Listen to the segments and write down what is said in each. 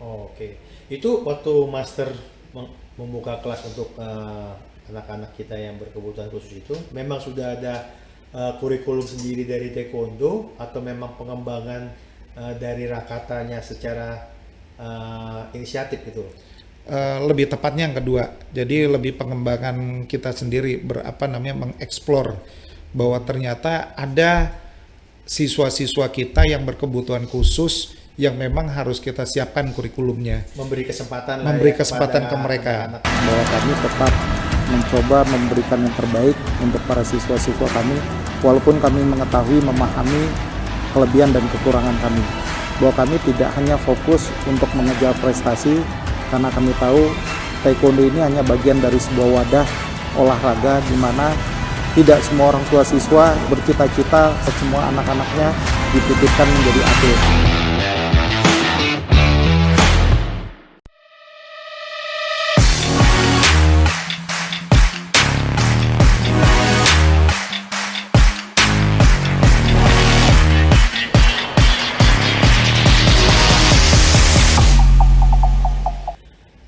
Oke. Itu waktu master membuka kelas untuk anak-anak kita yang berkebutuhan khusus itu, memang sudah ada kurikulum sendiri dari taekwondo atau memang pengembangan dari Rakatanya secara inisiatif gitu? Lebih tepatnya yang kedua, jadi lebih pengembangan kita sendiri berapa namanya mengeksplor bahwa ternyata ada siswa-siswa kita yang berkebutuhan khusus yang memang harus kita siapkan kurikulumnya, Memberi kesempatan lah memberi ya kesempatan kepada ke mereka. anak-anak. Bahwa kami tetap mencoba memberikan yang terbaik untuk para siswa-siswa kami, walaupun kami mengetahui, memahami kelebihan dan kekurangan kami. Bahwa kami tidak hanya fokus untuk mengejar prestasi, karena kami tahu taekwondo ini hanya bagian dari sebuah wadah olahraga di mana tidak semua orang tua siswa bercita-cita semua anak-anaknya dititipkan menjadi atlet.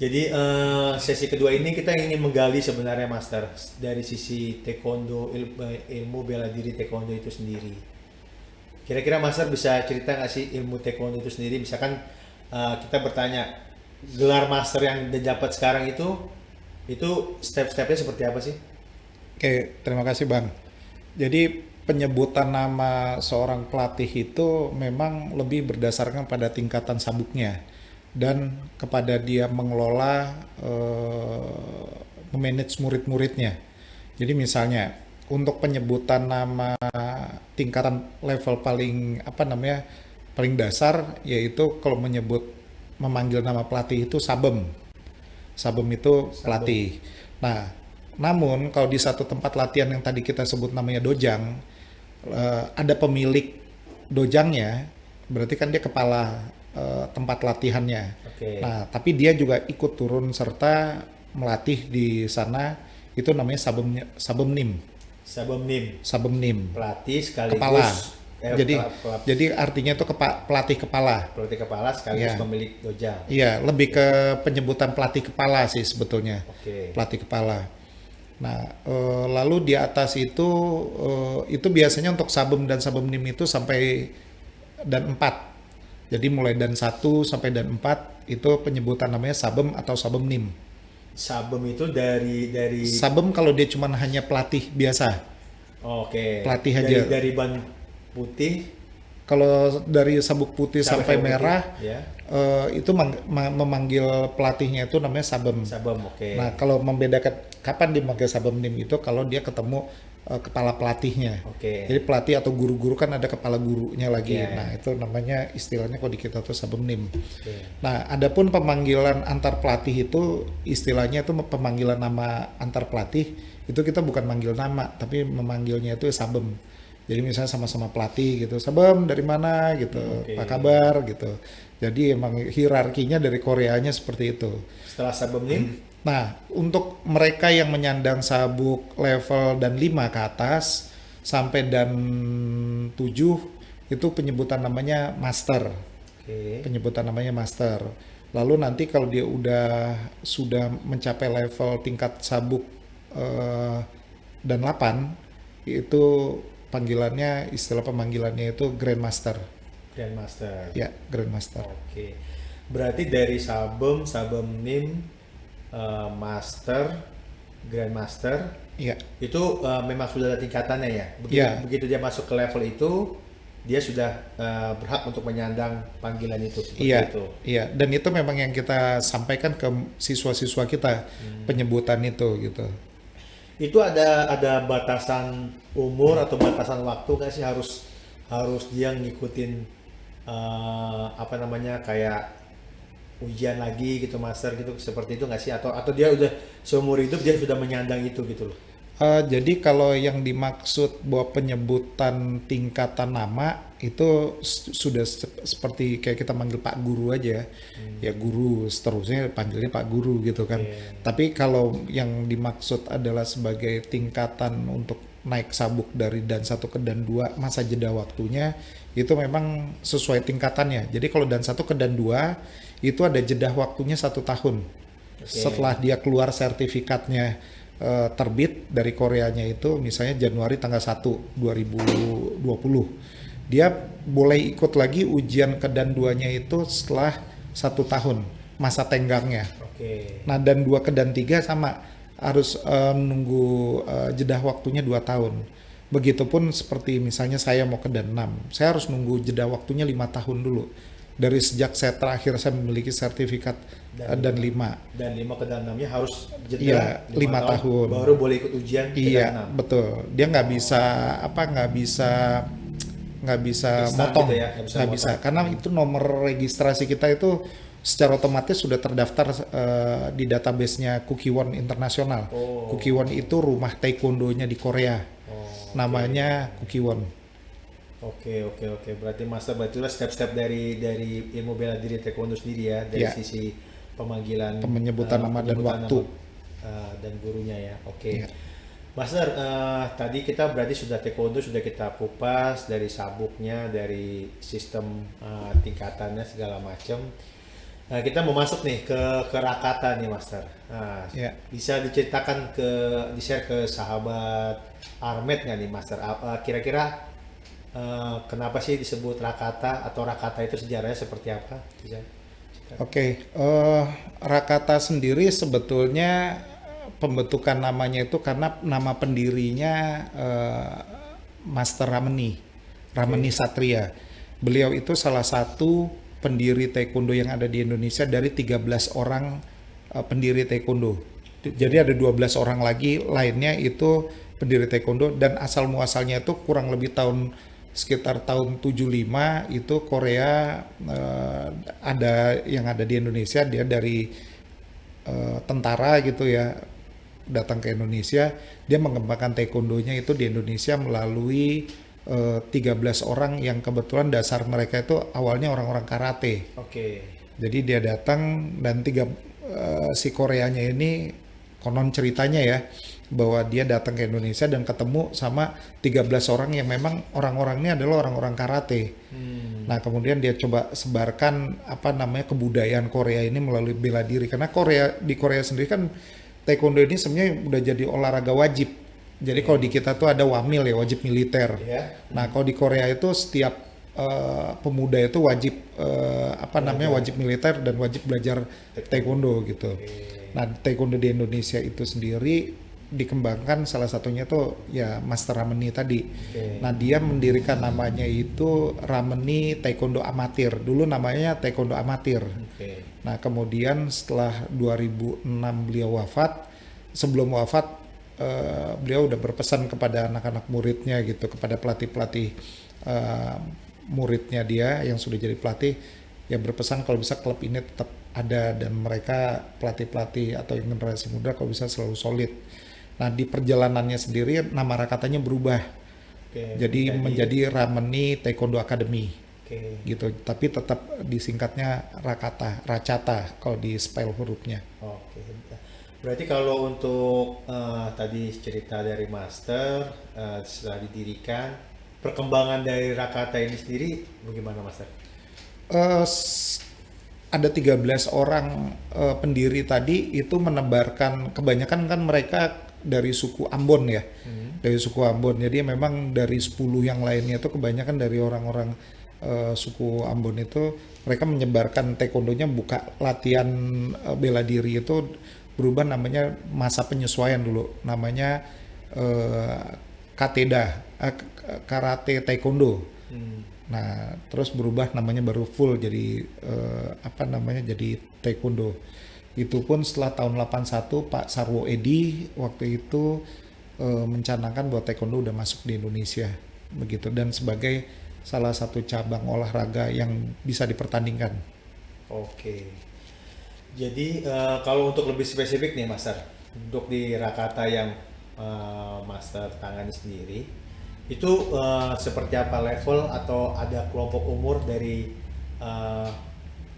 Jadi sesi kedua ini kita ingin menggali sebenarnya Master dari sisi taekwondo, ilmu bela diri taekwondo itu sendiri. Kira-kira Master bisa cerita nggak sih ilmu taekwondo itu sendiri? Misalkan kita bertanya, gelar Master yang didapat sekarang itu step-stepnya seperti apa sih? Oke, terima kasih Bang. Jadi penyebutan nama seorang pelatih itu memang lebih berdasarkan pada tingkatan sabuknya dan kepada dia mengelola memanage murid-muridnya. Jadi misalnya untuk penyebutan nama tingkatan level paling paling dasar, yaitu kalau memanggil nama pelatih itu sabem. Sabem itu pelatih. Nah, namun kalau di satu tempat latihan yang tadi kita sebut namanya dojang, ada pemilik dojangnya, berarti kan dia kepala tempat latihannya. Oke. Nah, tapi dia juga ikut turun serta melatih di sana, itu namanya sabemnim. Sabemnim, Sabemnim, pelatih sekaligus kepala. Jadi pelap- jadi artinya itu pelatih kepala. pelatih kepala sekaligus Iya. pemilik dojang. Iya, lebih ke penyebutan pelatih kepala sih sebetulnya. Oke. Pelatih kepala. Nah, lalu di atas itu biasanya untuk sabem dan sabemnim itu sampai dan 4. Jadi mulai dan 1 sampai dan 4 itu penyebutan namanya sabem atau sabemnim. Sabem itu dari Sabem kalau dia cuma hanya pelatih biasa. Oke. Pelatih dari, aja. dari ban putih Kalau dari sabuk putih sampai sabuk putih, merah ya. itu memanggil pelatihnya itu namanya sabem. Sabem, oke. Nah, kalau membedakan kapan dipanggil sabemnim itu kalau dia ketemu kepala pelatihnya. Oke. Jadi pelatih atau guru-guru kan ada kepala gurunya lagi. Oke. Nah, itu namanya istilahnya kalau di kita tuh sabemnim. Oke. Nah, adapun pemanggilan antar pelatih itu istilahnya itu pemanggilan nama antar pelatih itu kita bukan manggil nama, tapi memanggilnya itu sabem. Jadi misalnya sama-sama pelatih gitu, sabem dari mana gitu, Oke. apa kabar gitu. Jadi emang hierarkinya dari Koreanya seperti itu. Setelah sabemnim, Nah, untuk mereka yang menyandang sabuk level dan 5 ke atas sampai dan 7 itu penyebutan namanya master. oke. Penyebutan namanya master. Lalu nanti kalau dia sudah mencapai level tingkat sabuk dan 8 itu istilah pemanggilannya itu grandmaster. Grandmaster. Ya, grandmaster. Oke. Berarti dari sabem, sabemnim, master, grandmaster Iya. itu memang sudah ada tingkatannya ya. Begitu, Ya. begitu dia masuk ke level itu, dia sudah berhak untuk menyandang panggilan itu seperti Iya, itu. iya, dan itu memang yang kita sampaikan ke siswa-siswa kita penyebutan itu gitu. Itu ada batasan umur atau batasan waktu nggak sih harus dia ngikutin kayak ujian lagi gitu master gitu seperti itu nggak sih atau dia udah seumur hidup dia sudah menyandang itu gitu loh. Jadi kalau yang dimaksud bahwa penyebutan tingkatan nama itu sudah seperti kayak kita manggil Pak Guru aja, ya guru, seterusnya panggilnya Pak Guru gitu kan. Oke. Tapi kalau yang dimaksud adalah sebagai tingkatan untuk naik sabuk dari dan 1 ke dan 2 masa jeda waktunya itu memang sesuai tingkatannya. Jadi kalau dan 1 ke dan 2 itu ada jeda waktunya 1 tahun. Setelah dia keluar sertifikatnya terbit dari Koreanya itu misalnya Januari tanggal 1 2020, dia boleh ikut lagi ujian kedan 2-nya itu setelah 1 tahun masa tenggangnya. Nah dan 2 ke dan 3 sama harus nunggu jeda waktunya 2 tahun. Begitupun seperti misalnya saya mau ke dan 6, saya harus nunggu jeda waktunya 5 tahun dulu. Dari sejak saya terakhir saya memiliki sertifikat dan 5. Dan 5 ke dan 6-nya harus jeda Iya, 5 tahun. Baru boleh ikut ujian ke dan 6. Betul. Dia nggak bisa Instan motong, gitu ya, nggak bisa karena itu nomor registrasi kita itu secara otomatis sudah terdaftar di database-nya Kukiwon Internasional. Kukiwon itu rumah taekwondonya di Korea. Namanya Kukiwon. Oke. Berarti Master, itulah step-step dari ilmu bela diri taekwondo sendiri ya, dari sisi pemanggilan, penyebutan nama dan waktu dan gurunya ya. Oke. Master, tadi kita berarti sudah taekwondo sudah kita kupas dari sabuknya, dari sistem tingkatannya segala macam. Nah, kita mau masuk nih ke rakata nih, Master. Nah, bisa diceritakan di-share ke sahabat Armet nggak nih, Master? Kira-kira kenapa sih disebut rakata, atau rakata itu sejarahnya seperti apa? Rakata sendiri sebetulnya pembentukan namanya itu karena nama pendirinya Master Rameni Satria. Beliau itu salah satu pendiri taekwondo yang ada di Indonesia dari 13 orang pendiri taekwondo. Jadi ada 12 orang lagi lainnya itu pendiri taekwondo, dan asal muasalnya itu kurang lebih sekitar tahun 75 itu Korea ada yang ada di Indonesia, dia dari tentara gitu ya, datang ke Indonesia, dia mengembangkan taekwondonya itu di Indonesia melalui 13 orang yang kebetulan dasar mereka itu awalnya orang-orang karate. Jadi dia datang dan si Koreanya ini konon ceritanya ya, bahwa dia datang ke Indonesia dan ketemu sama 13 orang yang memang orang-orangnya adalah orang-orang karate. Nah, kemudian dia coba sebarkan kebudayaan Korea ini melalui bela diri, karena di Korea sendiri kan taekwondo ini sebenarnya udah jadi olahraga wajib. Jadi kalau di kita tuh ada wamil ya, wajib militer. Nah, kalau di Korea itu setiap pemuda itu wajib wajib militer dan wajib belajar taekwondo gitu. Nah, taekwondo di Indonesia itu sendiri dikembangkan salah satunya tuh ya Master Rameni tadi. Nah, dia mendirikan namanya itu Rameni Taekwondo Amatir. Dulu namanya Taekwondo Amatir. Nah, kemudian setelah 2006 beliau wafat. Sebelum wafat beliau udah berpesan kepada anak-anak muridnya gitu, kepada pelatih-pelatih muridnya dia yang sudah jadi pelatih, ya berpesan kalau bisa klub ini tetap ada dan mereka pelatih-pelatih atau generasi muda kalau bisa selalu solid. Nah, di perjalanannya sendiri nama rakatanya berubah. Jadi menjadi Rameni Taekwondo Academy. Gitu. Tapi tetap disingkatnya Racata kalau di spell hurufnya. Berarti kalau untuk tadi cerita dari Master setelah didirikan, perkembangan dari rakata ini sendiri bagaimana, Master? Ada 13 orang pendiri tadi itu menebarkan, kebanyakan kan mereka dari suku Ambon ya, dari suku Ambon. Jadi memang dari 10 yang lainnya itu kebanyakan dari orang-orang suku Ambon itu, mereka menyebarkan taekwondonya, buka latihan bela diri itu berubah namanya masa penyesuaian dulu, namanya karate taekwondo. Nah, terus berubah namanya baru full jadi jadi taekwondo. Itu pun setelah tahun 81 Pak Sarwo Edi waktu itu mencanangkan bahwa taekwondo udah masuk di Indonesia begitu, dan sebagai salah satu cabang olahraga yang bisa dipertandingkan. Jadi kalau untuk lebih spesifik nih, Master, untuk di rakata yang Master tangani sendiri, itu seperti apa level atau ada kelompok umur dari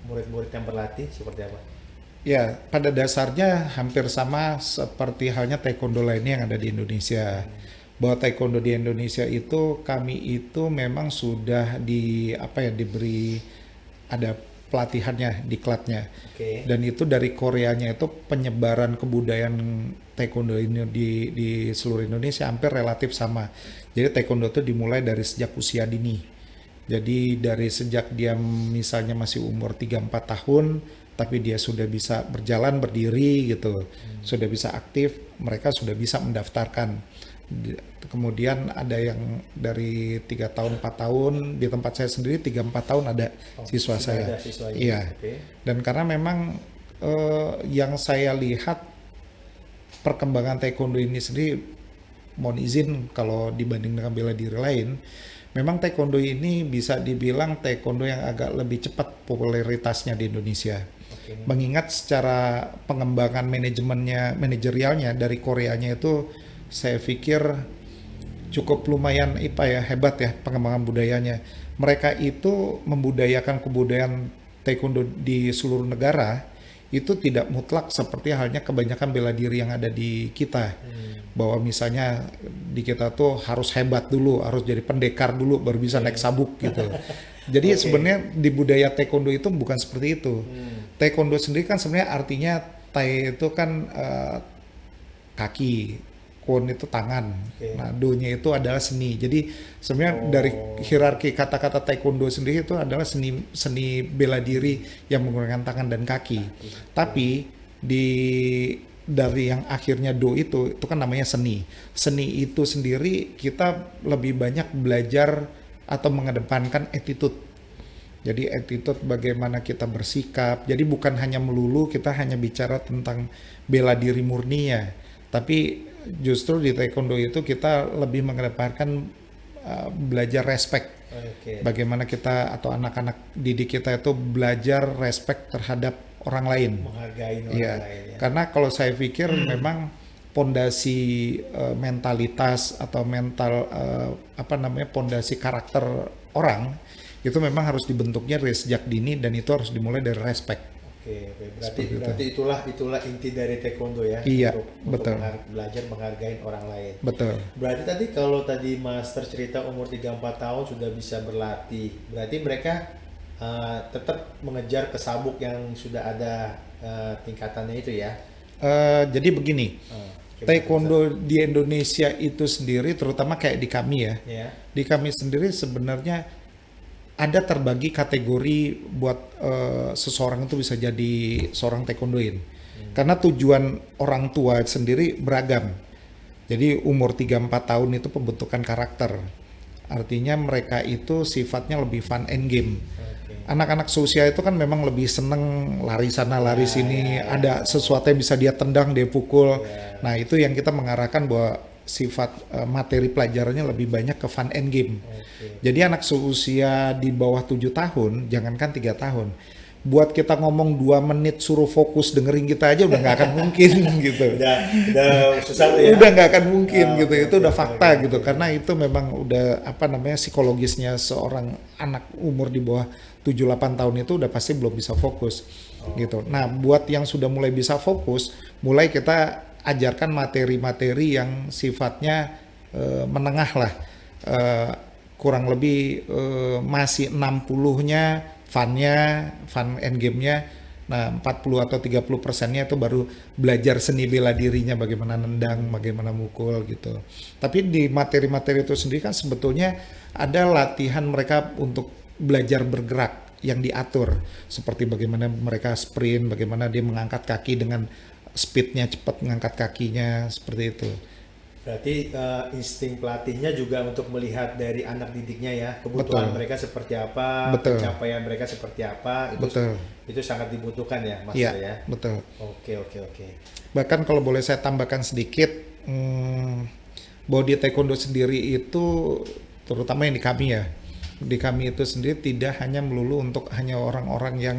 murid-murid yang berlatih, seperti apa? Ya, pada dasarnya hampir sama seperti halnya taekwondo lainnya yang ada di Indonesia. Bahwa taekwondo di Indonesia itu kami itu memang sudah diberi ada pelatihannya, diklatnya. Oke. Dan itu dari Koreanya itu penyebaran kebudayaan taekwondo ini di seluruh Indonesia hampir relatif sama. Jadi taekwondo itu dimulai dari sejak usia dini. Jadi dari sejak dia misalnya masih umur 3-4 tahun, tapi dia sudah bisa berjalan berdiri gitu, sudah bisa aktif, mereka sudah bisa mendaftarkan. Kemudian ada yang dari 3 tahun 4 tahun, di tempat saya sendiri 3-4 tahun ada siswa Sudah saya. ada siswanya. Iya. Oke. Dan karena memang yang saya lihat perkembangan taekwondo ini sendiri, mohon izin kalau dibanding dengan bela diri lain, memang taekwondo ini bisa dibilang taekwondo yang agak lebih cepat popularitasnya di Indonesia. Oke. Mengingat secara pengembangan manajerialnya dari Koreanya itu saya pikir cukup lumayan hebat ya pengembangan budayanya. Mereka itu membudayakan kebudayaan taekwondo di seluruh negara itu tidak mutlak seperti halnya kebanyakan bela diri yang ada di kita. Bahwa misalnya di kita tuh harus hebat dulu, harus jadi pendekar dulu baru bisa naik sabuk gitu. Jadi sebenarnya di budaya taekwondo itu bukan seperti itu. Taekwondo sendiri kan sebenarnya artinya tai itu kan kaki, kon itu tangan. Nah, do-nya itu adalah seni. Jadi sebenarnya dari hierarki kata-kata taekwondo sendiri itu adalah seni bela diri yang menggunakan tangan dan kaki. Tapi dari yang akhirnya do itu kan namanya seni. Seni itu sendiri kita lebih banyak belajar atau mengedepankan attitude. Jadi attitude bagaimana kita bersikap. Jadi bukan hanya melulu kita hanya bicara tentang bela diri murninya, tapi justru di taekwondo itu kita lebih mengedepankan belajar respect. Bagaimana kita atau anak-anak didik kita itu belajar respect terhadap orang lain. Menghargai orang Iya. lain ya. Karena kalau saya pikir memang pondasi mentalitas atau mental pondasi karakter orang itu memang harus dibentuknya dari sejak dini dan itu harus dimulai dari respect. Oke. Seperti Berarti itulah inti dari taekwondo ya. Iya, untuk betul. belajar menghargai orang lain. Betul. Berarti kalau tadi Master cerita umur 3-4 tahun sudah bisa berlatih. Berarti mereka tetap mengejar ke sabuk yang sudah ada tingkatannya itu ya. Jadi begini, taekwondo di Indonesia itu sendiri, terutama kayak di kami ya, di kami sendiri sebenarnya ada terbagi kategori buat seseorang itu bisa jadi seorang taekwondoin. Karena tujuan orang tua sendiri beragam. Jadi umur 3-4 tahun itu pembentukan karakter. Artinya mereka itu sifatnya lebih fun and game. Anak-anak seusia itu kan memang lebih seneng lari sana lari sini, ada sesuatu yang bisa dia tendang, dia pukul. Nah itu yang kita mengarahkan bahwa sifat materi pelajarannya lebih banyak ke fun and game. Jadi anak seusia di bawah 7 tahun, jangankan 3 tahun, buat kita ngomong 2 menit suruh fokus dengerin kita aja udah nggak akan mungkin gitu. Udah susah tuh ya. Udah nggak akan mungkin gitu. Itu udah fakta gitu. Karena itu memang udah psikologisnya seorang anak umur di bawah 7-8 tahun itu udah pasti belum bisa fokus gitu. Nah, buat yang sudah mulai bisa fokus, mulai kita ajarkan materi-materi yang sifatnya menengah lah. Kurang lebih masih 60-nya fun and game-nya. Nah, 40 atau 30%-nya itu baru belajar seni bela dirinya, bagaimana nendang, bagaimana mukul gitu. Tapi di materi-materi itu sendiri kan sebetulnya ada latihan mereka untuk belajar bergerak yang diatur, seperti bagaimana mereka sprint, bagaimana dia mengangkat kaki dengan speednya cepat mengangkat kakinya, seperti itu. Berarti insting pelatihnya juga untuk melihat dari anak didiknya ya, kebutuhan mereka seperti apa, pencapaian mereka seperti apa, itu sangat dibutuhkan ya, Mas ya. Betul. Oke. Bahkan kalau boleh saya tambahkan sedikit, bahwa di taekwondo sendiri itu, terutama yang di kami itu sendiri tidak hanya melulu untuk hanya orang-orang yang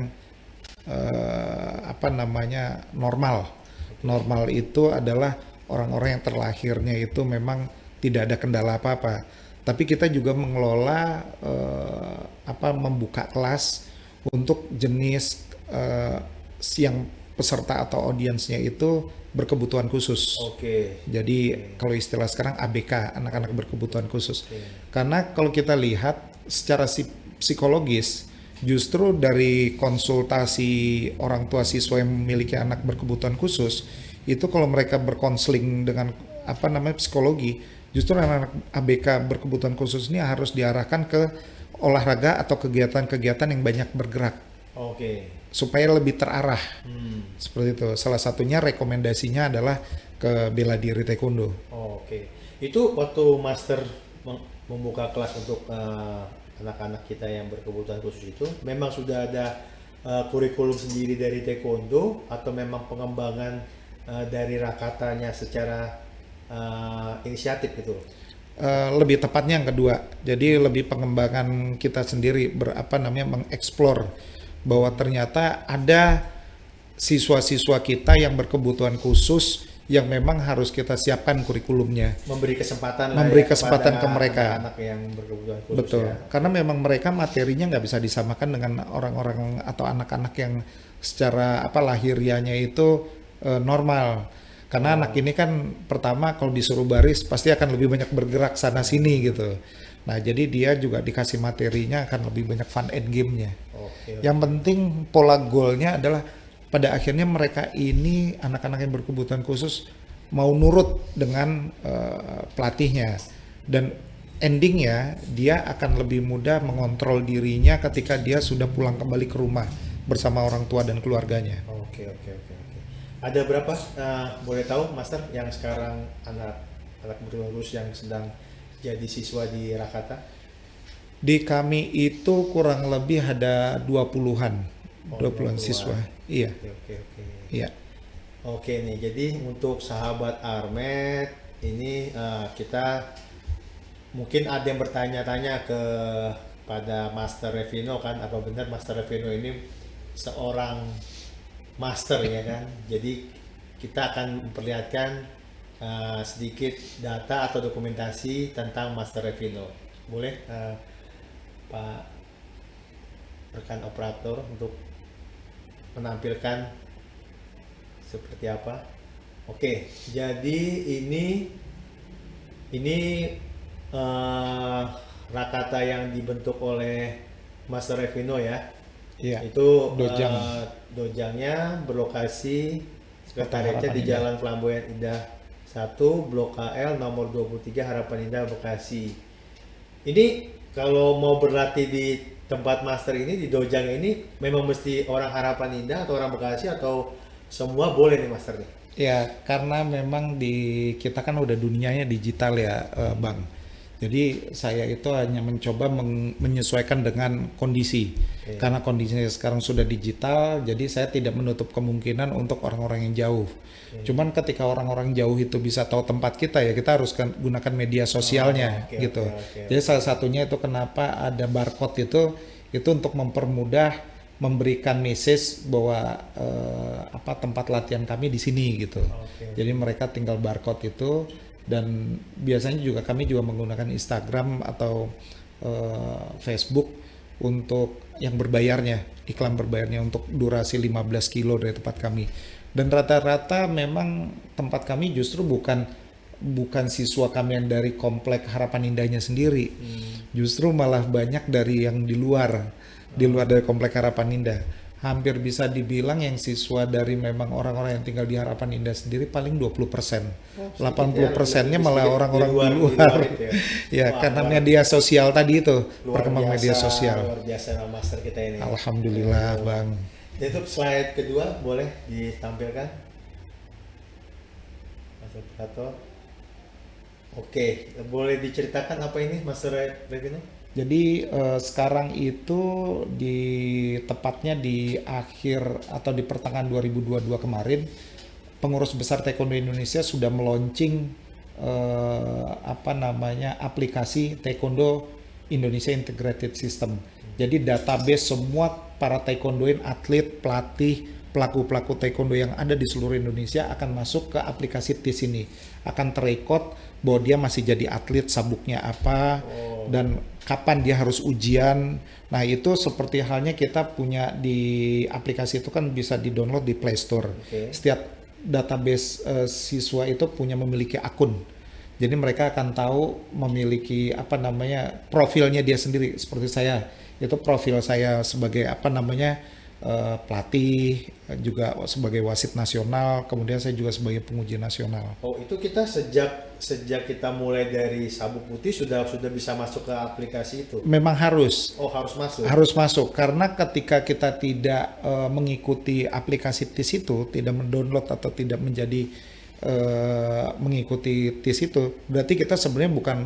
normal. Normal itu adalah orang-orang yang terlahirnya itu memang tidak ada kendala apa-apa. Tapi kita juga mengelola membuka kelas untuk jenis yang peserta atau audiensnya itu berkebutuhan khusus. Jadi kalau istilah sekarang ABK, anak-anak berkebutuhan khusus. Karena kalau kita lihat secara psikologis Justru dari konsultasi orang tua siswa yang memiliki anak berkebutuhan khusus, itu kalau mereka berkonseling dengan apa namanya psikologi, justru anak-anak ABK berkebutuhan khusus ini harus diarahkan ke olahraga atau kegiatan-kegiatan yang banyak bergerak Oke. supaya lebih terarah. Seperti itu. Salah satunya rekomendasinya adalah ke bela diri taekwondo. Oke. Itu waktu master membuka kelas untuk anak-anak kita yang berkebutuhan khusus itu, memang sudah ada kurikulum sendiri dari taekwondo atau memang pengembangan dari Rakatanya secara inisiatif gitu? Lebih tepatnya yang kedua, jadi lebih pengembangan kita sendiri mengeksplor bahwa ternyata ada siswa-siswa kita yang berkebutuhan khusus yang memang harus kita siapkan kurikulumnya, Memberi kesempatan kesempatan ke kepada mereka. anak yang berkebutuhan khusus. Betul, Ya. karena memang mereka materinya nggak bisa disamakan dengan orang-orang atau anak-anak yang secara lahiriahnya itu normal. Karena anak ini kan pertama kalau disuruh baris pasti akan lebih banyak bergerak sana sini gitu. Nah jadi dia juga dikasih materinya akan lebih banyak fun and game-nya. Oke. Yang penting pola goalnya adalah pada akhirnya mereka ini anak-anak yang berkebutuhan khusus mau nurut dengan pelatihnya, dan endingnya dia akan lebih mudah mengontrol dirinya ketika dia sudah pulang kembali ke rumah bersama orang tua dan keluarganya. Oke. Ada berapa boleh tahu Master yang sekarang anak berkebutuhan khusus yang sedang jadi siswa di Rakata? Di kami itu kurang lebih ada 20-an, 20-an 20-an. siswa. Iya. Oke. Iya. Oke nih, jadi untuk sahabat Armet ini kita mungkin ada yang bertanya-tanya pada Master Revino kan, apa benar Master Revino ini seorang master ya kan? Jadi kita akan memperlihatkan sedikit data atau dokumentasi tentang Master Revino. Boleh Pak rekan operator untuk menampilkan seperti apa? Oke, jadi ini Rakata yang dibentuk oleh Master Revino ya. Iya. Itu Dojang. dojangnya berlokasi sekretariatnya Harapan di Indah. Jalan Flamboyan Indah 1, Blok KL nomor 23 Harapan Indah Bekasi. Ini kalau mau berlatih di tempat master ini di dojang ini memang mesti orang Harapan Indah atau orang Bekasi atau semua boleh nih master nih? Ya, karena memang di kita kan udah dunianya digital ya, Bang. Jadi saya itu hanya mencoba menyesuaikan dengan kondisi. Oke. Karena kondisinya sekarang sudah digital, jadi saya tidak menutup kemungkinan untuk orang-orang yang jauh. Cuman ketika orang-orang jauh itu bisa tahu tempat kita ya, kita harus gunakan media sosialnya oke, gitu. oke. Jadi salah satunya itu kenapa ada barcode itu untuk mempermudah memberikan message bahwa tempat latihan kami di sini gitu. Oke. Jadi mereka tinggal barcode itu, dan biasanya juga kami juga menggunakan Instagram atau Facebook untuk yang berbayarnya, iklan berbayarnya untuk durasi 15 kilo dari tempat kami. Dan rata-rata memang tempat kami justru bukan siswa kami yang dari komplek Harapan Indahnya sendiri. Justru malah banyak dari yang di luar dari komplek Harapan Indah. Hampir bisa dibilang yang siswa dari memang orang-orang yang tinggal di Harapan Indah sendiri paling 20%. 80%-nya malah orang-orang di luar. itu ya. Ya, Wah, karena luar- media sosial tadi itu, luar perkembangan media biasa, sosial. Luar biasa master kita ini. Alhamdulillah, Bang. Dan untuk slide kedua boleh ditampilkan, Mas Operator. Oke, boleh diceritakan apa ini Master Revino? Jadi sekarang itu tepatnya di akhir atau di pertengahan 2022 kemarin, pengurus besar Taekwondo Indonesia sudah meluncing aplikasi Taekwondo Indonesia Integrated System. Jadi database semua para taekwondoin, atlet, pelatih, pelaku-pelaku taekwondo yang ada di seluruh Indonesia akan masuk ke aplikasi TIS ini. Akan terekod bahwa dia masih jadi atlet, sabuknya apa, dan kapan dia harus ujian. Nah itu seperti halnya kita punya di aplikasi itu kan bisa di-download di Play Store. Oke. Setiap database siswa itu memiliki akun. Jadi mereka akan tahu memiliki profilnya dia sendiri. Seperti saya Itu profil saya sebagai apa namanya pelatih, juga sebagai wasit nasional, kemudian saya juga sebagai penguji nasional. Oh, itu kita sejak kita mulai dari Sabuk Putih sudah bisa masuk ke aplikasi itu. Memang harus. Oh, harus masuk. Harus masuk karena ketika kita tidak mengikuti aplikasi TIS itu, tidak mendownload atau tidak menjadi mengikuti TIS itu, berarti kita sebenarnya bukan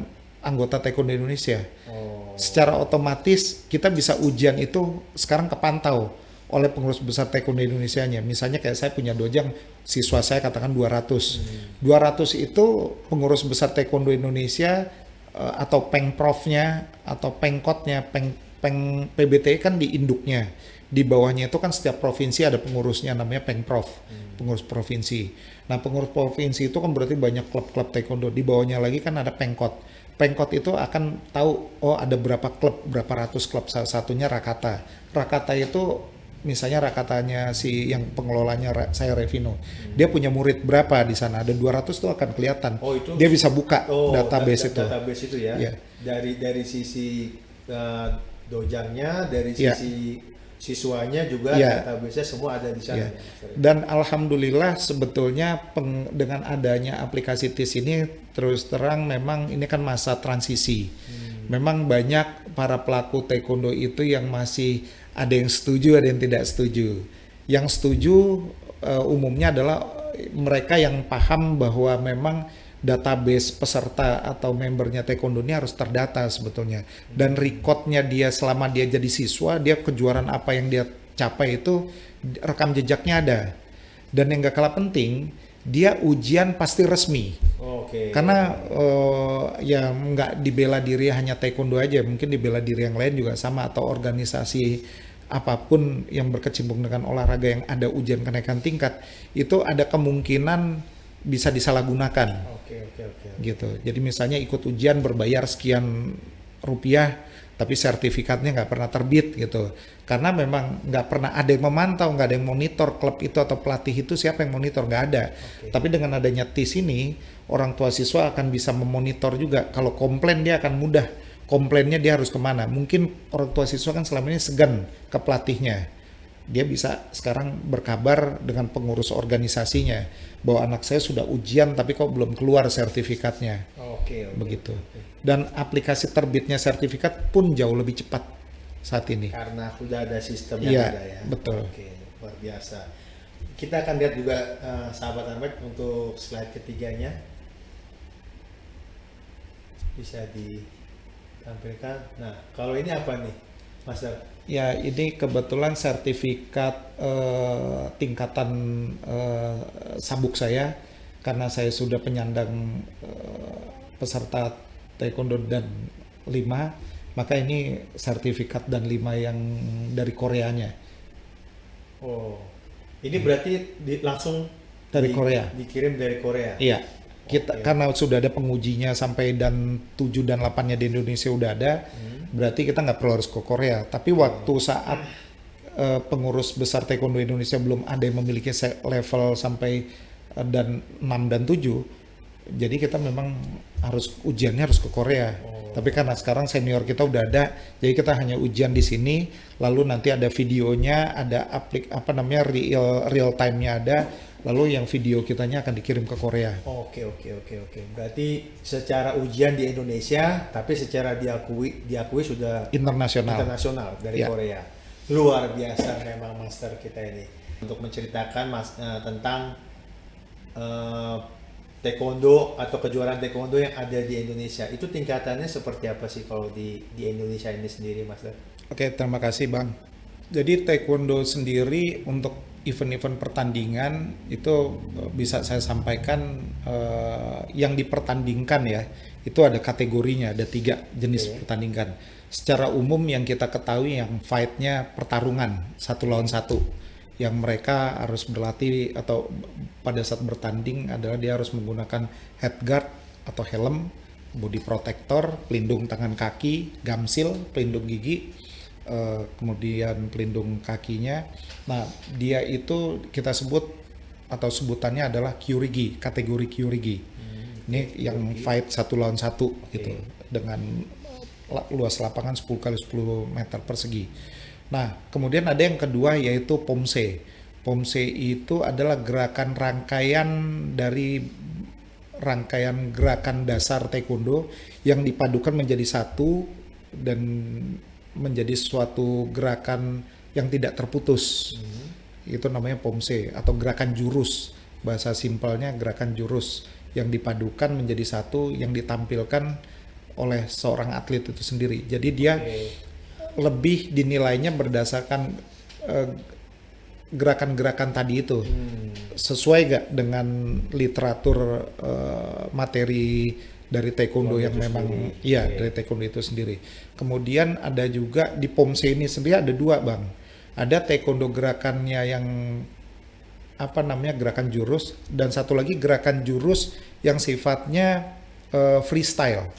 anggota Taekwondo Indonesia. Oh. Secara otomatis kita bisa ujian itu sekarang kepantau oleh pengurus besar Taekwondo Indonesia-nya. Misalnya kayak saya punya dojang, siswa saya katakan 200. 200 itu pengurus besar Taekwondo Indonesia atau pengprofnya atau pengkotnya, peng PBT kan di induknya. Di bawahnya itu kan setiap provinsi ada pengurusnya namanya pengprof, pengurus provinsi. Nah, pengurus provinsi itu kan berarti banyak klub-klub Taekwondo. Di bawahnya lagi kan ada pengkot. Pengkot itu akan tahu, oh ada berapa klub, berapa ratus klub, salah satunya Rakata. Rakata itu misalnya Rakatanya si yang pengelolanya saya Revino, dia punya murid berapa di sana, ada 200 tuh akan kelihatan. Oh, itu dia bisa buka database itu. Database itu ya. Yeah. Dari sisi dojangnya, dari Yeah. sisi siswanya juga database-nya semua ada di sana. Yeah. Ya. Dan alhamdulillah sebetulnya dengan adanya aplikasi TIS ini terus terang memang ini kan masa transisi. Memang banyak para pelaku taekwondo itu yang masih ada yang setuju, ada yang tidak setuju. Yang setuju umumnya adalah mereka yang paham bahwa memang database peserta atau membernya taekwondo ini harus terdata sebetulnya. Dan recordnya dia selama dia jadi siswa, dia kejuaraan apa yang dia capai itu rekam jejaknya ada. Dan yang gak kalah penting, dia ujian pasti resmi. Oke. Karena ya nggak dibela diri hanya taekwondo aja, mungkin dibela diri yang lain juga sama, atau organisasi apapun yang berkecimpung dengan olahraga yang ada ujian kenaikan tingkat, itu ada kemungkinan bisa disalahgunakan. Oke. Gitu. Jadi misalnya ikut ujian berbayar sekian rupiah, tapi sertifikatnya nggak pernah terbit gitu. Karena memang nggak pernah ada yang memantau, nggak ada yang monitor klub itu atau pelatih itu, siapa yang monitor, nggak ada. Tapi dengan adanya TIS ini, orang tua siswa akan bisa memonitor juga. Kalau komplain dia akan mudah. Komplainnya dia harus kemana? Mungkin orang tua siswa kan selama ini segan ke pelatihnya. Dia bisa sekarang berkabar dengan pengurus organisasinya bahwa anak saya sudah ujian tapi kok belum keluar sertifikatnya. Oke. Begitu. Dan aplikasi terbitnya sertifikat pun jauh lebih cepat saat ini. Karena sudah ada sistem yang Iya, ada ya. betul. Oke, luar biasa. Kita akan lihat juga sahabat Ahmed untuk slide ketiganya. Bisa ditampilkan. Nah, kalau ini apa nih, Master? Ya, ini kebetulan sertifikat tingkatan sabuk saya, karena saya sudah penyandang peserta taekwondo dan 5, maka ini sertifikat dan 5 yang dari Koreanya. Oh, ini berarti langsung Dari Korea. Dikirim dari Korea. Iya. Kita karena sudah ada pengujinya sampai dan 7 dan 8-nya di Indonesia udah ada, berarti kita nggak perlu harus ke Korea. Tapi waktu saat pengurus besar taekwondo Indonesia belum ada yang memiliki level sampai dan 6 dan 7, jadi kita memang harus ujiannya harus ke Korea. Tapi karena sekarang senior kita udah ada, jadi kita hanya ujian di sini, lalu nanti ada videonya, ada real time-nya ada, lalu yang video kitanya akan dikirim ke Korea. Oke. Berarti secara ujian di Indonesia, tapi secara diakui sudah internasional dari Korea. Luar biasa memang Master kita ini untuk menceritakan tentang taekwondo atau kejuaraan taekwondo yang ada di Indonesia. Itu tingkatannya seperti apa sih kalau di Indonesia ini sendiri, Master? Oke, terima kasih Bang. Jadi taekwondo sendiri untuk event-event pertandingan itu bisa saya sampaikan yang dipertandingkan ya, itu ada kategorinya, ada 3 jenis pertandingan. Secara umum yang kita ketahui yang fight-nya pertarungan 1 lawan 1. Yang mereka harus berlatih atau pada saat bertanding adalah dia harus menggunakan head guard atau helm, body protector, pelindung tangan kaki, gamsil, pelindung gigi, kemudian pelindung kakinya. Nah, dia itu kita sebut atau sebutannya adalah Kyorigi, kategori Kyorigi. Ini yang fight 1 lawan 1 gitu, dengan luas lapangan 10 kali 10 meter persegi. Nah, kemudian ada yang kedua yaitu Pomse. Pomse itu adalah gerakan rangkaian gerakan dasar taekwondo yang dipadukan menjadi satu dan menjadi suatu gerakan yang tidak terputus. Itu namanya Pomse atau gerakan jurus. Bahasa simpelnya gerakan jurus yang dipadukan menjadi satu yang ditampilkan oleh seorang atlet itu sendiri. Jadi dia lebih dinilainya berdasarkan gerakan-gerakan tadi itu. Sesuai gak dengan literatur materi dari taekwondo yang memang dari taekwondo itu sendiri. Kemudian ada juga di Pomse ini sendiri ada dua, Bang. Ada taekwondo gerakannya yang gerakan jurus, dan satu lagi gerakan jurus yang sifatnya freestyle.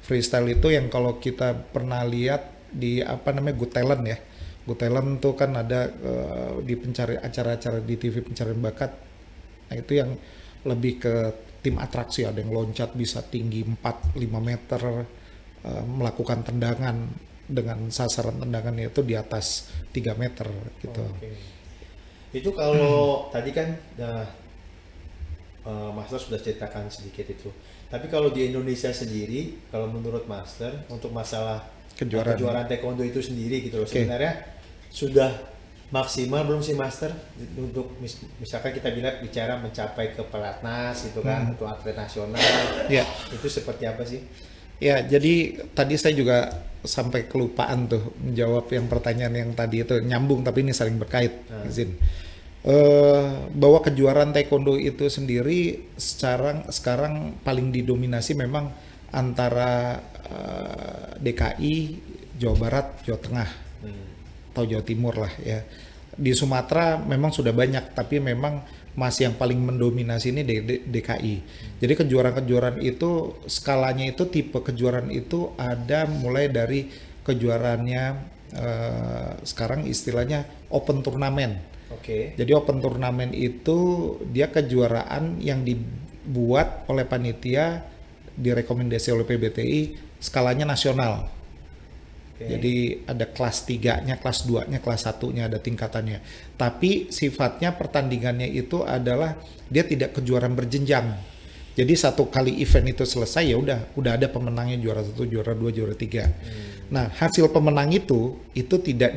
Freestyle itu yang kalau kita pernah lihat di Good Talent ya. Good Talent tuh kan ada di acara-acara di TV pencarian bakat. Nah, itu yang lebih ke tim atraksi, ada yang loncat bisa tinggi 4-5 meter, melakukan tendangan dengan sasaran tendangannya itu di atas 3 meter gitu. Itu kalau tadi kan Master sudah ceritakan sedikit itu. Tapi kalau di Indonesia sendiri, kalau menurut Master untuk masalah kejuaraan taekwondo itu sendiri gitu loh, sebenarnya sudah maksimal belum sih Master untuk misalkan kita bicara mencapai ke pelatnas gitu kan, untuk atlet nasional, itu seperti apa sih? Ya, jadi tadi saya juga sampai kelupaan tuh menjawab yang pertanyaan yang tadi itu, nyambung tapi ini saling berkait, izin. Bahwa kejuaraan taekwondo itu sendiri sekarang paling didominasi memang antara DKI, Jawa Barat, Jawa Tengah, atau Jawa Timur lah ya. Di Sumatera memang sudah banyak, tapi memang masih yang paling mendominasi ini DKI. Jadi kejuaraan-kejuaraan itu skalanya itu, tipe kejuaraan itu ada mulai dari kejuaraannya sekarang istilahnya open turnamen. Jadi open turnamen itu dia kejuaraan yang dibuat oleh panitia, direkomendasi oleh PBTI, skalanya nasional. Jadi ada kelas 3-nya, kelas 2-nya, kelas 1-nya, ada tingkatannya. Tapi sifatnya pertandingannya itu adalah dia tidak kejuaraan berjenjang. Jadi satu kali event itu selesai ya udah ada pemenangnya, juara 1, juara 2, juara 3. Nah, hasil pemenang itu tidak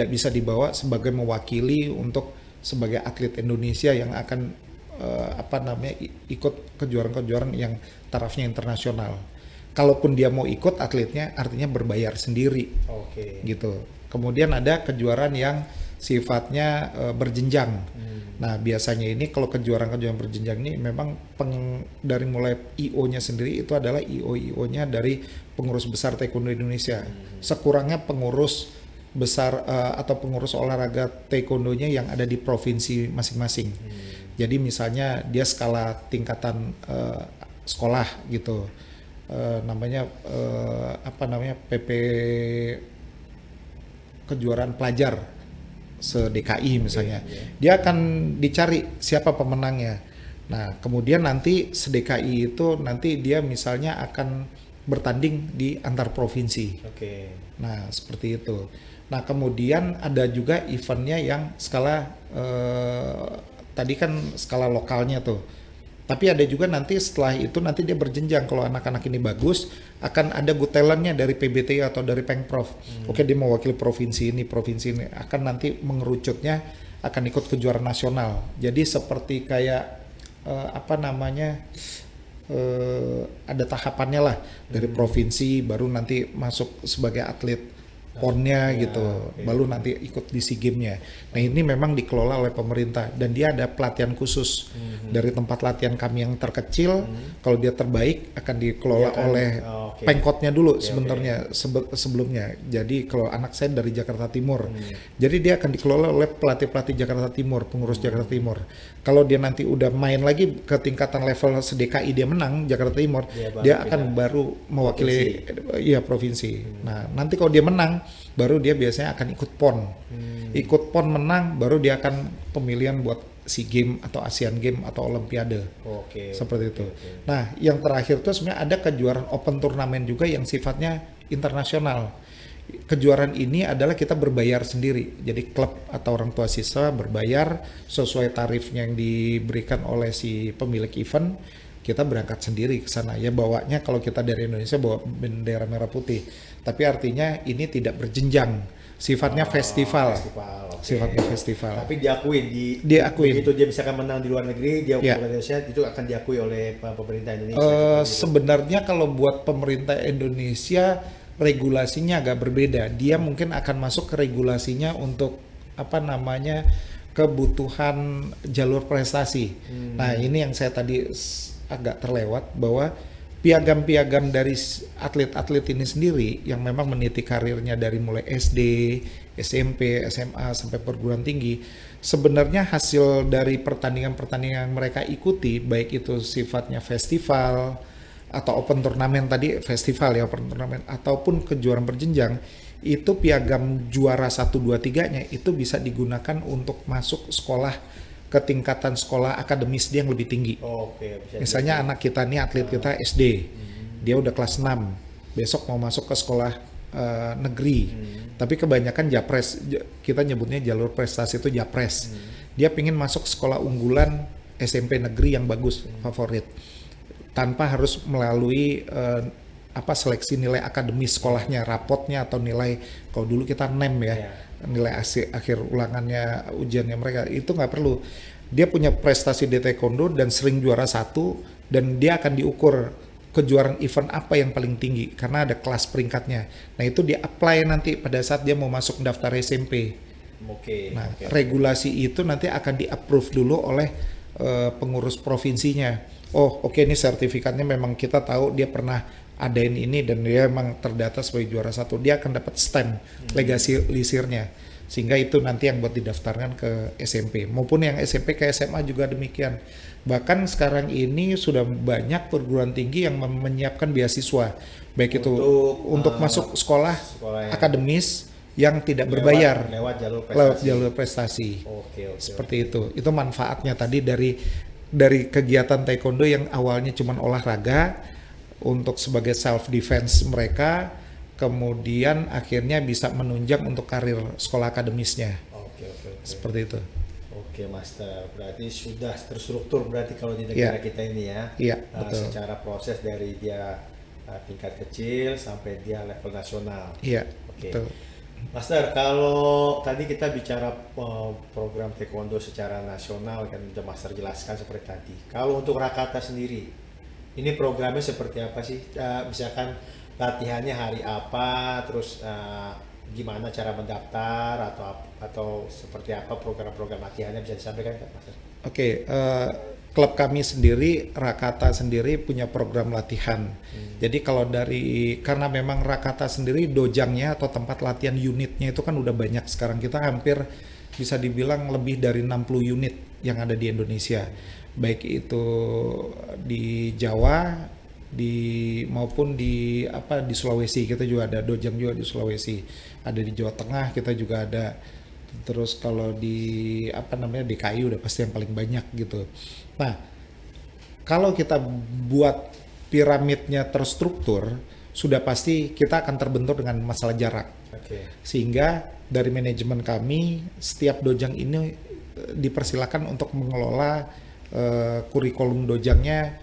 bisa dibawa sebagai mewakili untuk sebagai atlet Indonesia yang akan ikut kejuaraan-kejuaraan yang tarafnya internasional. Kalaupun dia mau ikut atletnya, artinya berbayar sendiri, gitu. Kemudian ada kejuaraan yang sifatnya berjenjang. Nah, biasanya ini kalau kejuaraan-kejuaraan berjenjang ini memang dari mulai IO-nya sendiri itu adalah IO-nya dari pengurus besar Taekwondo Indonesia. Sekurangnya pengurus besar atau pengurus olahraga taekwondonya yang ada di provinsi masing-masing. Jadi misalnya dia skala tingkatan sekolah gitu, namanya PP kejuaraan pelajar se-DKI misalnya. Dia akan dicari siapa pemenangnya. Nah, kemudian nanti se-DKI itu nanti dia misalnya akan bertanding di antar provinsi. Nah, seperti itu. Nah, kemudian ada juga eventnya yang skala tadi kan skala lokalnya tuh. Tapi ada juga nanti setelah itu nanti dia berjenjang. Kalau anak-anak ini bagus, akan ada good talent-nya dari PBT atau dari Pengprov. Dia mewakili provinsi ini akan nanti mengerucutnya akan ikut kejuaraan nasional. Jadi seperti kayak ada tahapannya lah dari provinsi, baru nanti masuk sebagai atlet ponnya gitu, baru nanti ikut di SEA Games-nya. Nah, ini memang dikelola oleh pemerintah dan dia ada pelatihan khusus dari tempat latihan kami yang terkecil. Kalau dia terbaik akan dikelola oleh Pengkotnya dulu sebenarnya sebelumnya. Jadi kalau anak saya dari Jakarta Timur, jadi dia akan dikelola oleh pelatih-pelatih Jakarta Timur, pengurus Jakarta Timur. Kalau dia nanti udah main lagi ke tingkatan level se-DKI dia menang Jakarta Timur, dia akan baru mewakili provinsi. Nah, nanti kalau dia menang baru dia biasanya akan ikut PON. Ikut PON menang baru dia akan pemilihan buat SEA Games atau Asian Games atau Olimpiade. Oke. Seperti itu. Oke. Nah, yang terakhir tuh sebenarnya ada kejuaraan open turnamen juga yang sifatnya internasional. Kejuaraan ini adalah kita berbayar sendiri. Jadi klub atau orang tua siswa berbayar sesuai tarifnya yang diberikan oleh si pemilik event. Kita berangkat sendiri ke sana. Ya bawanya kalau kita dari Indonesia bawa bendera merah putih. Tapi artinya ini tidak berjenjang. Sifatnya festival. Oke. Sifatnya festival. Tapi diakuin Diakuin. begitu dia misalkan menang di luar negeri, dia Ya. ke Indonesia itu akan diakui oleh pemerintah Indonesia. Sebenarnya kalau buat pemerintah Indonesia regulasinya agak berbeda. Dia mungkin akan masuk ke regulasinya untuk apa namanya kebutuhan jalur prestasi. Nah ini yang saya tadi agak terlewat bahwa piagam-piagam dari atlet-atlet ini sendiri yang memang meniti karirnya dari mulai SD, SMP, SMA sampai perguruan tinggi, sebenarnya hasil dari pertandingan-pertandingan yang mereka ikuti, baik itu sifatnya festival atau open turnamen tadi, festival ya open turnamen ataupun kejuaraan berjenjang, itu piagam juara 1 2 3-nya itu bisa digunakan untuk masuk sekolah ke tingkatan sekolah akademis dia yang lebih tinggi. Oke, bisa Misalnya anak kita nih atlet kita SD, dia udah kelas 6, besok mau masuk ke sekolah negeri, tapi kebanyakan japres, kita nyebutnya jalur prestasi itu japres. Dia pingin masuk sekolah unggulan SMP negeri yang bagus, favorit, tanpa harus melalui seleksi nilai akademis sekolahnya, rapotnya atau nilai, kalau dulu kita NEM ya. Nilai akhir ulangannya ujiannya mereka itu nggak perlu. Dia punya prestasi di taekwondo dan sering juara 1 dan dia akan diukur kejuaraan event apa yang paling tinggi karena ada kelas peringkatnya. Nah itu dia apply nanti pada saat dia mau masuk daftar SMP. Nah regulasi itu nanti akan di-approve dulu oleh pengurus provinsinya. Oh oke, ini sertifikatnya memang kita tahu dia pernah adain ini dan dia memang terdata sebagai juara 1, dia akan dapat stamp legalisirnya, sehingga itu nanti yang buat didaftarkan ke SMP maupun yang SMP ke SMA juga demikian. Bahkan sekarang ini sudah banyak perguruan tinggi yang menyiapkan beasiswa baik itu untuk masuk sekolah akademis yang tidak berbayar lewat jalur prestasi. Seperti itu manfaatnya tadi dari kegiatan taekwondo yang awalnya cuma olahraga untuk sebagai self defense mereka, kemudian akhirnya bisa menunjang untuk karir sekolah akademisnya. Seperti itu. Oke, Master. Berarti sudah terstruktur berarti kalau di negara kita ini ya. Iya, betul. Secara proses dari dia tingkat kecil sampai dia level nasional. Iya, Oke. betul. Master, kalau tadi kita bicara program taekwondo secara nasional kan udah Master jelaskan seperti tadi. Kalau untuk Rakata sendiri, ini programnya seperti apa sih? Misalkan latihannya hari apa, terus gimana cara mendaftar atau seperti apa program-program latihannya bisa disampaikan Kak Master? Oke, klub kami sendiri, Rakata sendiri punya program latihan. Jadi kalau karena memang Rakata sendiri dojangnya atau tempat latihan unitnya itu kan udah banyak. Sekarang kita hampir bisa dibilang lebih dari 60 unit yang ada di Indonesia. Baik itu di Jawa, maupun di Sulawesi, kita juga ada dojang juga di Sulawesi. Ada di Jawa Tengah kita juga ada. Terus kalau di DKI udah pasti yang paling banyak gitu. Nah, kalau kita buat piramidnya terstruktur, sudah pasti kita akan terbentur dengan masalah jarak. Sehingga dari manajemen kami, setiap dojang ini dipersilakan untuk mengelola kurikulum dojangnya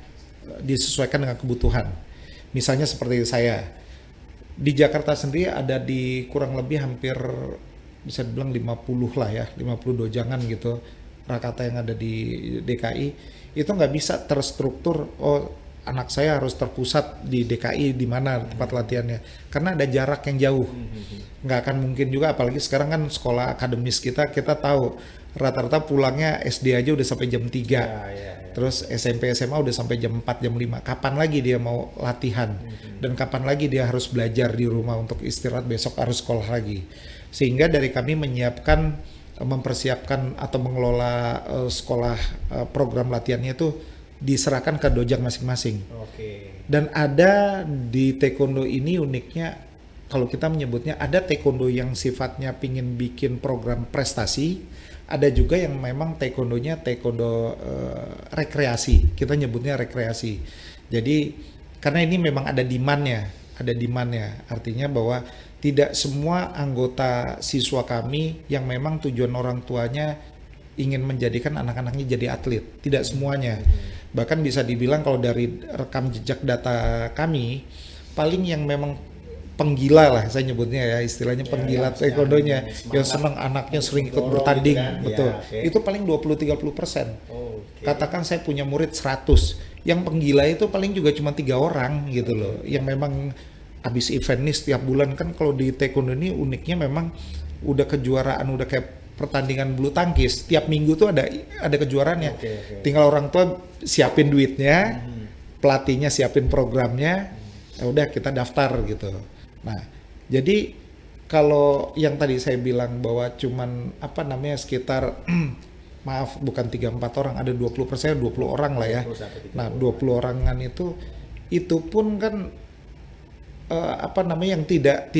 disesuaikan dengan kebutuhan. Misalnya seperti saya di Jakarta sendiri ada di kurang lebih hampir bisa dibilang 50 lah ya, 50 dojangan gitu Rakata yang ada di DKI. Itu nggak bisa terstruktur, oh anak saya harus terpusat di DKI di mana tempat latihannya, karena ada jarak yang jauh. Nggak akan mungkin juga, apalagi sekarang kan sekolah akademis kita tahu rata-rata pulangnya SD aja udah sampai jam 3. Terus SMP SMA udah sampai jam 4 jam 5. Kapan lagi dia mau latihan? Dan kapan lagi dia harus belajar di rumah untuk istirahat, besok harus sekolah lagi. Sehingga dari kami mempersiapkan atau mengelola sekolah program latihannya itu diserahkan ke dojang masing-masing. Dan ada di taekwondo ini uniknya, kalau kita menyebutnya ada taekwondo yang sifatnya pingin bikin program prestasi, ada juga yang memang taekwondonya taekwondo rekreasi, kita nyebutnya rekreasi. Jadi karena ini memang ada demandnya, artinya bahwa tidak semua anggota siswa kami yang memang tujuan orang tuanya ingin menjadikan anak-anaknya jadi atlet, tidak semuanya. Bahkan bisa dibilang kalau dari rekam jejak data kami, paling yang memang penggila lah saya nyebutnya ya, istilahnya penggila taekwondonya, yang senang anaknya sering ikut bertanding, gitu kan. betul. Ya, Itu paling 20-30%. Katakan saya punya murid 100, yang penggila itu paling juga cuma 3 orang gitu loh, yang memang habis event nih setiap bulan. Kan kalau di taekwondo ini uniknya memang udah kejuaraan, udah kayak pertandingan bulu tangkis, tiap minggu tuh ada kejuaraannya. Tinggal orang tua siapin duitnya, pelatihnya siapin programnya, ya udah kita daftar gitu. Nah, jadi kalau yang tadi saya bilang bahwa cuman sekitar maaf bukan 3-4 orang, ada 20%, 20 orang lah ya. Nah, 20 orangan itu pun kan yang tidak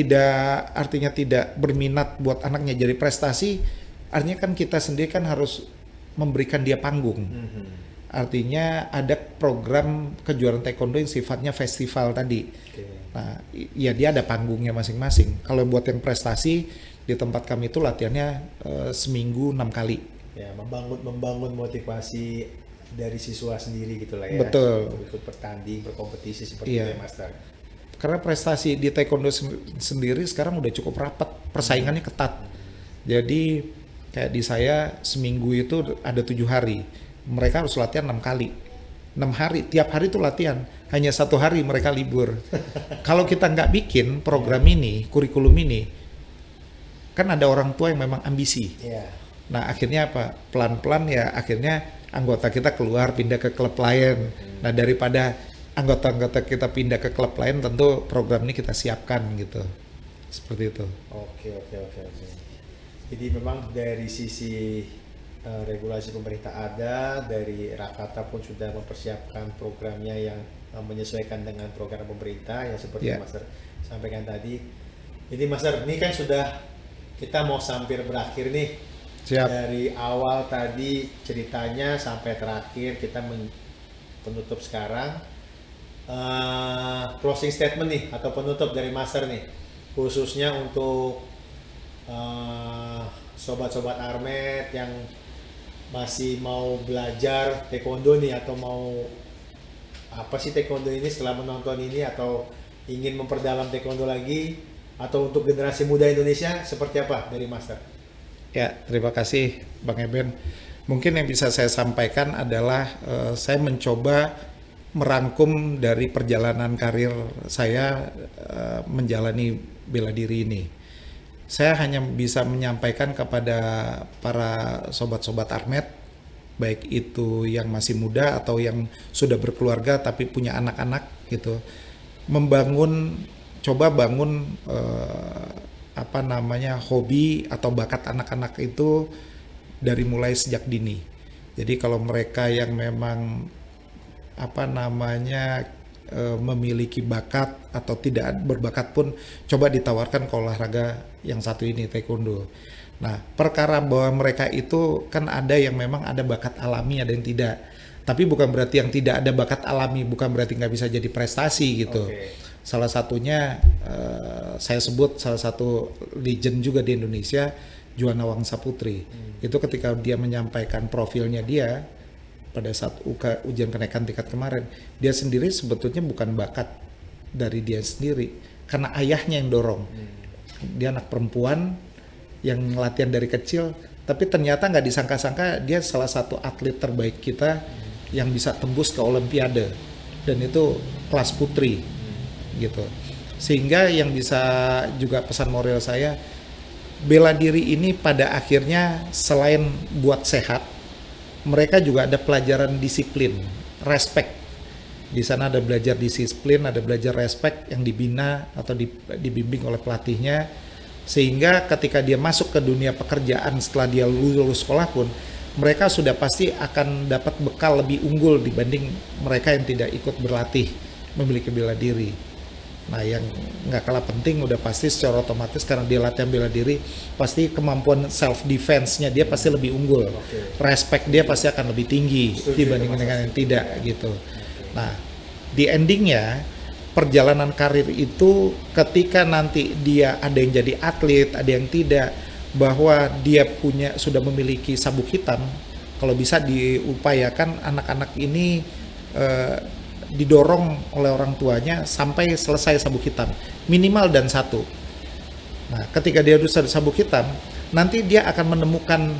artinya tidak berminat buat anaknya jadi prestasi, artinya kan kita sendiri kan harus memberikan dia panggung. Artinya ada program kejuaraan taekwondo yang sifatnya festival tadi. Nah, ya dia ada panggungnya masing-masing. Kalau buat yang prestasi di tempat kami itu latihannya seminggu 6 kali. Ya, membangun motivasi dari siswa sendiri gitulah ya. Betul. Untuk ikut bertanding, berkompetisi seperti itu ya, Master. Karena prestasi di taekwondo sendiri sekarang udah cukup rapat, persaingannya ketat. Jadi kayak di saya seminggu itu ada 7 hari, mereka harus latihan 6 kali, 6 hari, tiap hari itu latihan, hanya 1 hari mereka libur. Kalau kita nggak bikin program ini, kurikulum ini, kan ada orang tua yang memang ambisi. Nah akhirnya apa? Pelan-pelan ya akhirnya anggota kita keluar pindah ke klub lain. Nah daripada anggota-anggota kita pindah ke klub lain, tentu program ini kita siapkan gitu, seperti itu. Oke. Jadi memang dari sisi regulasi pemerintah ada, dari Rakata pun sudah mempersiapkan programnya yang menyesuaikan dengan program pemerintah yang seperti Master sampaikan tadi. Jadi Master, ini kan sudah kita mau hampir berakhir nih. Siap. Dari awal tadi ceritanya sampai terakhir kita penutup sekarang. Closing statement nih atau penutup dari Master nih, khususnya untuk sobat-sobat Armet yang masih mau belajar taekwondo nih, atau mau apa sih taekwondo ini setelah menonton ini, atau ingin memperdalam taekwondo lagi, atau untuk generasi muda Indonesia, seperti apa dari Master? Ya, terima kasih Bang Eben. Mungkin yang bisa saya sampaikan adalah saya mencoba merangkum dari perjalanan karir saya menjalani bela diri ini. Saya hanya bisa menyampaikan kepada para sobat-sobat Armet, baik itu yang masih muda atau yang sudah berkeluarga tapi punya anak-anak gitu, coba bangun hobi atau bakat anak-anak itu dari mulai sejak dini. Jadi kalau mereka yang memang memiliki bakat atau tidak berbakat pun coba ditawarkan ke olahraga yang satu ini, taekwondo. Nah, perkara bahwa mereka itu kan ada yang memang ada bakat alami, ada yang tidak. Tapi bukan berarti yang tidak ada bakat alami bukan berarti nggak bisa jadi prestasi gitu. Salah satunya saya sebut salah satu legend juga di Indonesia, Juana Wangsa Putri. Itu ketika dia menyampaikan profilnya dia pada saat ujian kenaikan tingkat kemarin, dia sendiri sebetulnya bukan bakat dari dia sendiri, karena ayahnya yang dorong. Dia anak perempuan yang latihan dari kecil, tapi ternyata nggak disangka-sangka dia salah satu atlet terbaik kita yang bisa tembus ke Olimpiade, dan itu kelas putri gitu. Sehingga yang bisa juga pesan moral saya, bela diri ini pada akhirnya selain buat sehat, mereka juga ada pelajaran disiplin, respect. Di sana ada belajar disiplin, ada belajar respect yang dibina atau dibimbing oleh pelatihnya, sehingga ketika dia masuk ke dunia pekerjaan setelah dia lulus sekolah pun, mereka sudah pasti akan dapat bekal lebih unggul dibanding mereka yang tidak ikut berlatih memiliki bela diri. Nah, yang nggak kalah penting udah pasti secara otomatis karena dia latihan bela diri, pasti kemampuan self defense-nya dia pasti lebih unggul. Oke. Respect dia pasti akan lebih tinggi Setuju dibandingkan itu, Mas. dengan yang tidak gitu. Nah, di endingnya perjalanan karir itu ketika nanti dia ada yang jadi atlet, ada yang tidak, bahwa dia sudah memiliki sabuk hitam, kalau bisa diupayakan anak-anak ini didorong oleh orang tuanya sampai selesai sabuk hitam minimal dan satu. Nah, ketika dia sudah sabuk hitam, nanti dia akan menemukan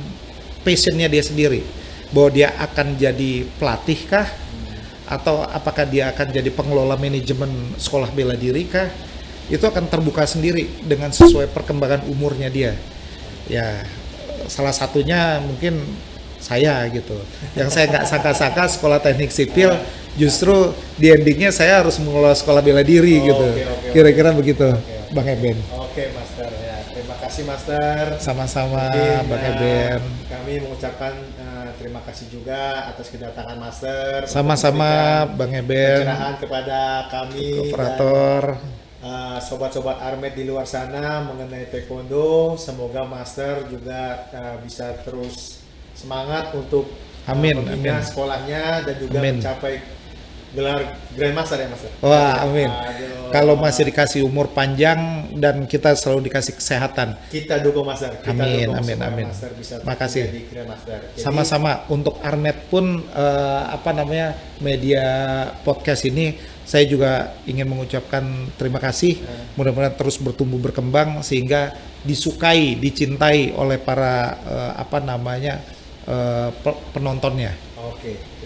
passionnya dia sendiri, bahwa dia akan jadi pelatih kah, atau apakah dia akan jadi pengelola manajemen sekolah bela diri kah. Itu akan terbuka sendiri dengan sesuai perkembangan umurnya dia. Ya, salah satunya mungkin saya gitu, yang saya nggak sangka-sangka sekolah teknik sipil, justru di endingnya saya harus mengelola sekolah bela diri gitu. Oke. Kira-kira begitu, Oke. Bang Eben. Oke, Master ya. Terima kasih, Master. Sama-sama, Mungkin, Bang Eben. kami mengucapkan terima kasih juga atas kedatangan Master. untuk Sama-sama, memberikan Bang Eben. pencerahan kepada kami Operator. dan sobat-sobat Armed di luar sana mengenai taekwondo. Semoga Master juga bisa terus semangat untuk Amin, membina amin. sekolahnya dan juga Amin. mencapai gelar Grandmaster ya, Master. Wah, amin. Aduh. Kalau masih dikasih umur panjang dan kita selalu dikasih kesehatan. Kita dukung Master. Kita Amin, dukung amin, supaya amin. Master bisa Makasih. menjadi Grandmaster. Jadi, Sama-sama untuk Armed pun media podcast ini saya juga ingin mengucapkan terima kasih. Mudah-mudahan terus bertumbuh berkembang sehingga disukai, dicintai oleh para penontonnya. Oke.